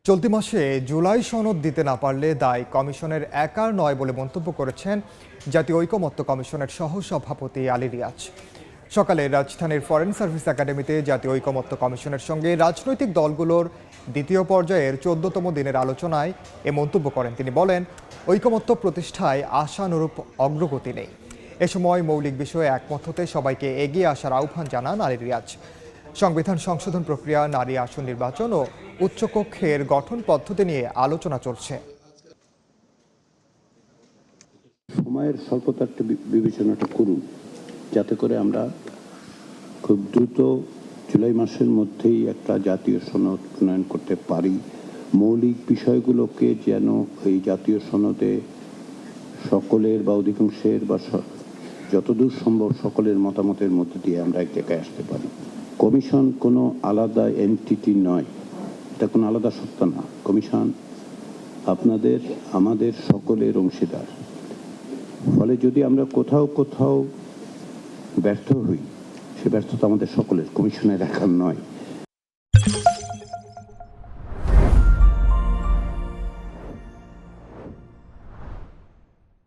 চলতি মাসে জুলাই সনদ দিতে না পারলে দায় কমিশনের একার নয় বলে মন্তব্য করেছেন জাতীয় ঐকমত্য কমিশনের সহসভাপতি আলী রিয়াজ। সকালে রাজধানীর ফরেন সার্ভিস একাডেমিতে জাতীয় ঐকমত্য কমিশনের সঙ্গে রাজনৈতিক দলগুলোর দ্বিতীয় পর্যায়ের 14তম দিনের আলোচনায় এ মন্তব্য করেন তিনি। বলেন, ঐকমত্য প্রতিষ্ঠায় আশানুরূপ অগ্রগতি নেই। এ সময় মৌলিক বিষয়ে একমত হতে সবাইকে এগিয়ে আসার আহ্বান জানান আলী রিয়াজ। সংবিধান সংশোধন প্রক্রিয়া, নারী আসন নির্বাচন ও উচ্চকক্ষের গঠন পদ্ধতি নিয়ে আলোচনা চলছে। সময়ের স্বল্পতাটা বিবেচনাটা করুন, যাতে করে আমরা খুব দ্রুত জুলাই মাসের মধ্যেই একটা জাতীয় সনদ প্রণয়ন করতে পারি। মৌলিক বিষয়গুলোকে যেন এই জাতীয় সনদে সকলের বা অধিকাংশের বা যতদূর সম্ভব সকলের মতামতের মধ্যে দিয়ে আমরা এক জায়গায় আসতে পারি। কমিশন কোনো আলাদা এন্টিটি নয়, এটা কোনো আলাদা সত্তা না। কমিশন আপনাদের আমাদের সকলের অংশীদার। ফলে যদি আমরা কোথাও কোথাও ব্যর্থ হই, সে ব্যর্থতা আমাদের সকলের, কমিশনের একার নয়।